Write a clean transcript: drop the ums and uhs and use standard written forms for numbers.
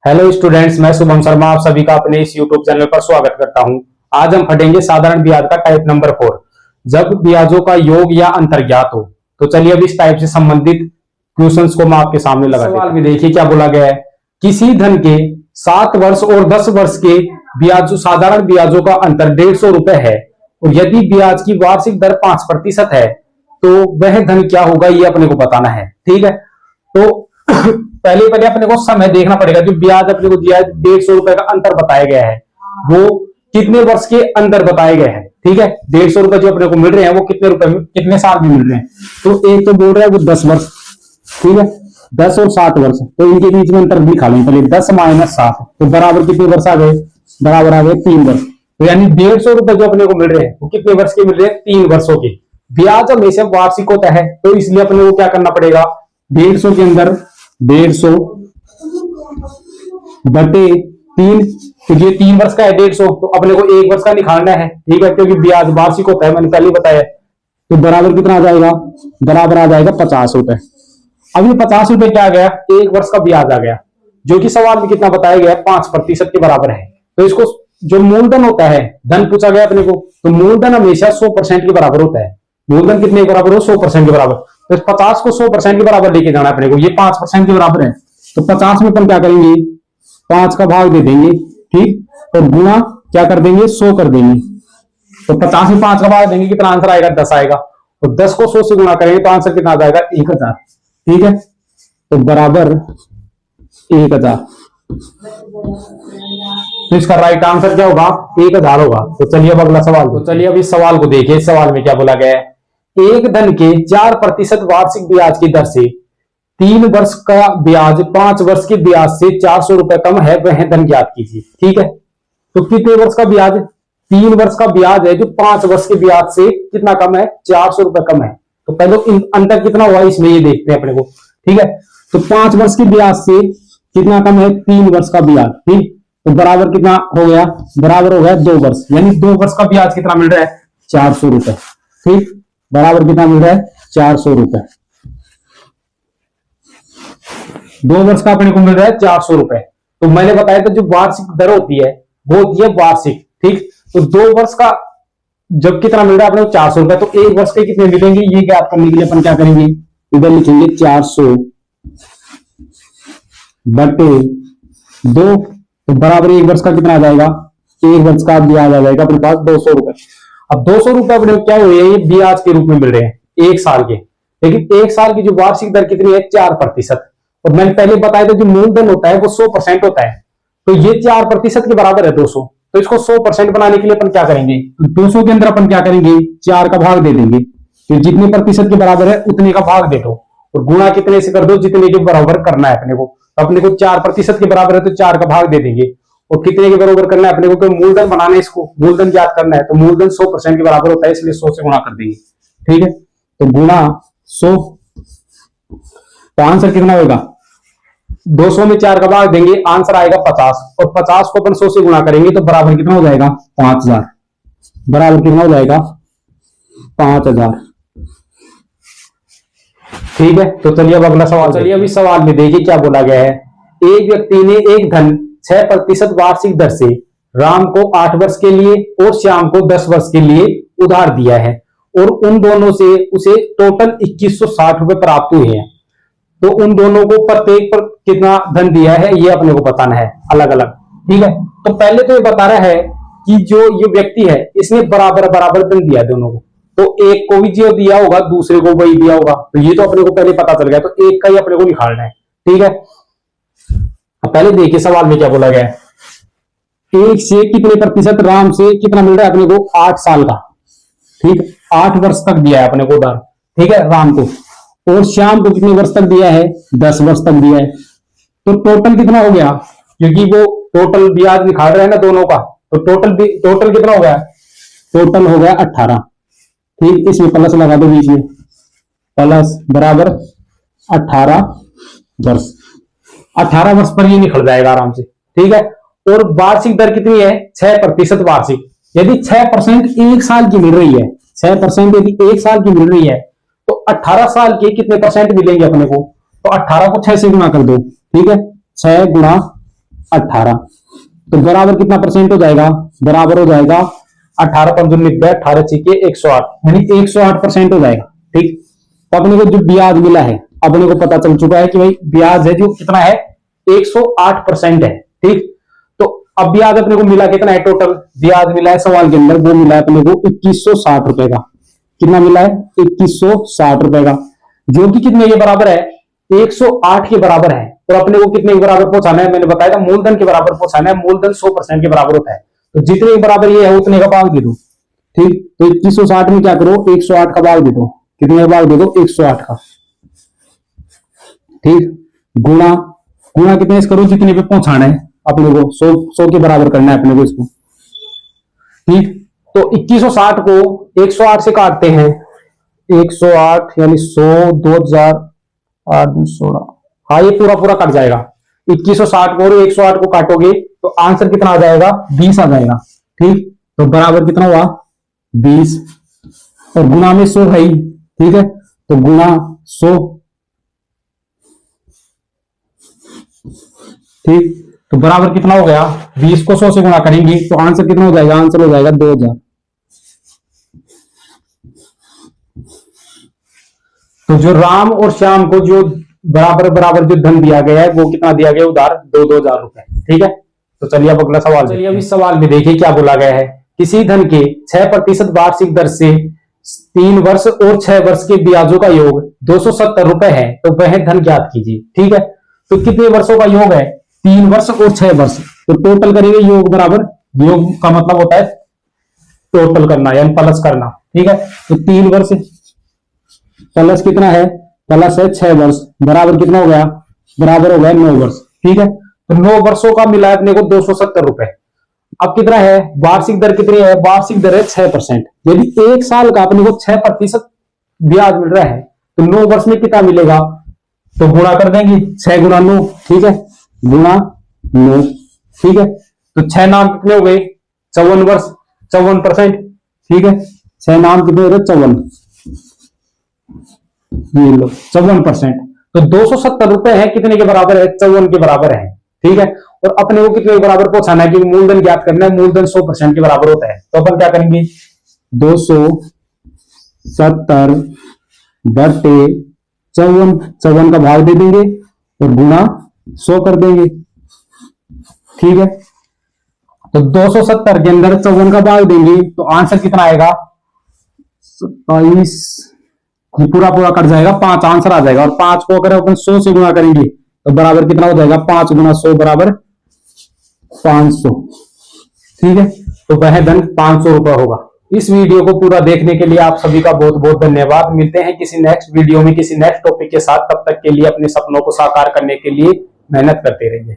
Hello students, मैं शुभम शर्मा आप सभी का अपने इस यूट्यूब चैनल पर स्वागत करता हूं। आज हम पढ़ेंगे साधारण ब्याज का टाइप नंबर 4, जब ब्याजों का योग या अंतर ज्ञात हो। तो चलिए अब इस टाइप से संबंधित क्वेश्चंस को मैं आपके सामने लगा देता हूं। सवाल में देखिए क्या बोला गया है। किसी धन के 7 वर्ष और 10 वर्ष के ब्याज साधारण ब्याजों का अंतर 150 रुपए है और यदि ब्याज की वार्षिक दर 5% है तो वह धन क्या होगा, ये अपने को बताना है। ठीक है, तो पहले अपने को समय देखना पड़ेगा। जो ब्याज अपने को दिया है 150 रुपए का अंतर बताया गया है वो कितने वर्ष के अंदर बताए गए हैं। ठीक है, 150 रुपए जो अपने को मिल रहे हैं वो कितने रुपए में, कितने साल में मिल रहे हैं। तो एक तो बोल रहा है वो 10 वर्ष, ठीक है, 10 और 7 वर्ष, तो इनके बीच में अंतर दिखा लें। पहले 10 - 7 तो बराबर कितने वर्ष आ गए, बराबर आ गए 3 वर्ष। तो यानी 150 रुपए जो अपने को मिल रहे हैं वो कितने वर्ष के मिल रहे हैं, 3 वर्षों के। ब्याज हमेशा वार्षिक होता है तो इसलिए अपने को क्या करना पड़ेगा, 150 के अंदर 150 बटे 3, तो ये 3 वर्ष का है 150, तो अपने को 1 वर्ष का निकालना है। ठीक है, क्योंकि ब्याज वार्षिक होता है, मैंने पहले बताया। तो बराबर कितना आ जाएगा, बराबर आ जाएगा 50 रुपए। अब ये 50 रुपए क्या आ गया, 1 वर्ष का ब्याज आ गया, जो कि सवाल में कितना बताया गया, 5% के बराबर है। तो इसको जो मूलधन होता है, धन पूछा गया अपने को, तो मूलधन हमेशा 100% के बराबर होता है। मूलधन कितने के बराबर हो, 100% के बराबर। तो 50 को 100% के बराबर लेके जाना अपने को, ये 5% के बराबर है। तो 50 में अपन क्या करेंगे, 5 का भाग दे देंगे, ठीक, और गुणा क्या कर देंगे, 100 कर देंगे। तो 50 में 5 का भाग देंगे, कितना आंसर आएगा, 10 आएगा। और 10 को 100 से गुणा करेंगे तो आंसर कितना आ जाएगा, 1000। ठीक है, तो बराबर 1000। तो इसका राइट आंसर क्या होगा, 1000 होगा। तो चलिए अब अगला सवाल, तो चलिए अब इस सवाल को देखिए। इस सवाल में क्या बोला गया है, एक धन के 4% वार्षिक ब्याज की दर से 3 वर्ष का ब्याज 5 वर्ष के ब्याज से 400 रुपए कम है, वह धन ज्ञात कीजिए। ठीक है, तो कितने वर्ष का ब्याज, 3 वर्ष का ब्याज है जो 5 वर्ष के ब्याज से कितना कम है, 400 रुपए कम है। तो पहले अंतर कितना हुआ इसमें ये देखते हैं अपने को। ठीक है, तो 5 वर्ष के ब्याज से कितना कम है, 3 वर्ष का ब्याज। ठीक, तो बराबर कितना हो गया, बराबर हो गया 2 वर्ष, यानी 2 वर्ष का ब्याज कितना मिल रहा है, 400 रुपए। ठीक, बराबर कितना मिल रहा है, 400 रुपए। 2 वर्ष का अपने को मिल रहा है 400 रुपए। तो मैंने बताया था जो वार्षिक दर होती है वो होती है वार्षिक। ठीक, तो 2 वर्ष का जब कितना मिल रहा है अपने को, 400 रुपए, तो 1 वर्ष के कितने मिलेंगे ये ज्ञात करने के लिए अपन क्या करेंगे, इधर लिखेंगे 400 बटे 2, तो बराबर 1 वर्ष का कितना आ जाएगा, 1 वर्ष का ब्याज आ जाएगा अपने पास 200 रुपए। अब 200 रुपए अपने क्या हुए, ये ब्याज के रूप में मिल रहे हैं 1 साल के। लेकिन 1 साल की जो वार्षिक दर कितनी है, 4%। और मैंने पहले बताया था जो मूलधन होता है वो 100% होता है, तो ये 4% के बराबर है 200। तो इसको 100% बनाने के लिए अपन क्या करेंगे, तो 200 के अंदर अपन क्या करेंगे, 4 का भाग दे देंगे। तो जितने प्रतिशत के बराबर है उतने का भाग दे दो और गुणा कितने से कर दो, जितने के बराबर करना है अपने को। तो अपने को 4% के बराबर है तो 4 का भाग दे देंगे। और कितने के बराबर करना है अपने को, तो मूलधन बनाना है, इसको मूलधन ज्ञात करना है। तो मूलधन 100% के बराबर होता है, इसलिए 100 से गुणा कर देंगे। ठीक है, तो गुणा 100, तो आंसर कितना होगा, 200 में 4 का भाग देंगे, आंसर आएगा 50। और 50 को अपन 100 से गुणा करेंगे तो बराबर कितना हो जाएगा, 5000। बराबर कितना हो जाएगा, 5000। ठीक है, तो चलिए अब अगला सवाल। चलिए अब इस सवाल में देखिए क्या बोला गया है। एक व्यक्ति ने एक धन 6% वार्षिक दर से राम को 8 वर्ष के लिए और श्याम को 10 वर्ष के लिए उधार दिया है और उन दोनों से उसे टोटल 2160 रुपए प्राप्त हुए हैं। तो उन दोनों को प्रत्येक पर कितना धन दिया है ये अपने को बताना है अलग अलग। ठीक है, तो पहले तो ये बता रहा है कि जो ये व्यक्ति है इसने बराबर बराबर धन दिया दोनों को, तो एक को भी जो दिया होगा दूसरे को वही दिया होगा, तो ये तो अपने को पहले पता चल गया। तो एक का ही अपने को निकालना है। ठीक है, पहले देखिए सवाल में क्या बोला गया है। एक से कितने प्रतिशत राम से कितना मिल रहा है अपने को, 8 साल का। ठीक, 8 वर्ष तक दिया है अपने को उधार। ठीक है, राम को। और श्याम को कितने वर्ष तक दिया है, 10 वर्ष तक दिया है। तो टोटल कितना हो गया, क्योंकि वो टोटल ब्याज निकाल रहे हैं ना दोनों का, तो टोटल कितना हो गया, टोटल हो गया 18। ठीक, इसमें प्लस लगा दो बीच में, प्लस बराबर 18 वर्ष। 18 वर्ष पर ये निकल जाएगा आराम से। ठीक है, और वार्षिक दर कितनी है, 6% वार्षिक। यदि 6% 1 साल की मिल रही है, 6% यदि 1 साल की मिल रही है तो 18 साल के कितने परसेंट मिलेंगे अपने को, तो 18 को 6 से गुणा कर दो। ठीक है, 6 गुणा 18, तो बराबर कितना परसेंट हो जाएगा, बराबर हो जाएगा 18 पंजे 90, 18 छीके 108, यानी 108% हो जाएगा। ठीक, तो अपने को जो ब्याज मिला है, अपने को पता चल चुका है कि भाई ब्याज है जो कितना है, 108% है। ठीक, तो अब ब्याज अपने को मिला कितना है, टोटल ब्याज मिला है सवाल के अंदर, वो मिला है अपने को 2160 रुपए का। कितना मिला है, 2160 रुपए का, जो कि कितने के बराबर है, 108 के बराबर है। और अपने को कितने के बराबर पहुंचाना है, मैंने बताया था मूलधन के बराबर पहुंचाना है, मूलधन 100% के बराबर होता है, तो जितने के बराबर ये है उतने का भाग दे दो। ठीक, तो 2160 में क्या करो, 108 का भाग दे दो, कितने का भाग दे दो, 108 का। ठीक, गुणा, गुणा कितने से करो, जितने पे पहुंचाना है अपने को, 100 के बराबर करना है अपने को इसको। ठीक, तो 2160 को 108 से काटते हैं, 108 यानी 100, 2000, 8, 16, हाँ ये पूरा पूरा कट जाएगा। 2160 को और 108 को काटोगे तो आंसर कितना आ जाएगा, 20 आ जाएगा। ठीक, तो बराबर कितना हुआ, 20, और गुना में 100 है। ठीक है, तो गुना 100। ठीक, तो बराबर कितना हो गया, 20 को 100 से गुणा करेंगे तो आंसर कितना हो जाएगा, आंसर हो जाएगा 2000। तो जो राम और श्याम को जो बराबर बराबर जो धन दिया गया है वो कितना दिया गया, उधार 2-2 हजार रुपए। ठीक है, तो चलिए अब अगला सवाल, चलिए अब इस सवाल में देखिए क्या बोला गया है। किसी धन के 6% वार्षिक दर से 3 वर्ष और 6 वर्ष के ब्याजों का योग 270 रुपए है, तो वह धन ज्ञात कीजिए। ठीक है, तो कितने वर्षों का योग है, 3 वर्ष और 6 वर्ष, तो टोटल करेंगे योग बराबर, योग का मतलब होता है टोटल करना यानी प्लस करना। ठीक है, तो 3 वर्ष प्लस कितना है, प्लस है 6 वर्ष, बराबर कितना हो गया, बराबर हो गया 9 वर्ष। ठीक है, तो 9 वर्षों का मिला अपने को 270 रुपए। अब कितना है, वार्षिक दर कितनी है, वार्षिक दर है 6%। यदि 1 साल का अपने को 6% ब्याज मिल रहा है तो 9 वर्ष में कितना मिलेगा, तो गुणा कर देंगे, 6 गुणा 9। ठीक है, गुणा 9। ठीक है, तो 6 नाम कितने हो गए, 54 वर्ष, 54%। ठीक है, 6 नाम कितने हो गए, 54, ये लो 54%। तो 270 रुपए है, कितने के बराबर है, 54 के बराबर है। ठीक है, और अपने को कितने के बराबर पहुंचाना है, क्योंकि मूलधन ज्ञात करना है, मूलधन 100% के बराबर होता है। तो अपन क्या करेंगे, 270 बटे 54 का भाग दे देंगे और गुणा 100 कर देंगे। ठीक है, तो 270 के अंदर 54 का भाग देंगे तो आंसर कितना आएगा, 27, ये पूरा पूरा कट जाएगा, 5 आंसर आ जाएगा। और 5 को अगर अपन 100 से गुणा करेंगे तो बराबर कितना हो जाएगा, 5 गुना 100 बराबर 500। ठीक है, तो वह धन 500 रुपए होगा। इस वीडियो को पूरा देखने के लिए आप सभी का बहुत बहुत धन्यवाद। मिलते हैं किसी नेक्स्ट वीडियो में किसी नेक्स्ट टॉपिक के साथ, तब तक के लिए अपने सपनों को साकार करने के लिए मेहनत करते रहिए।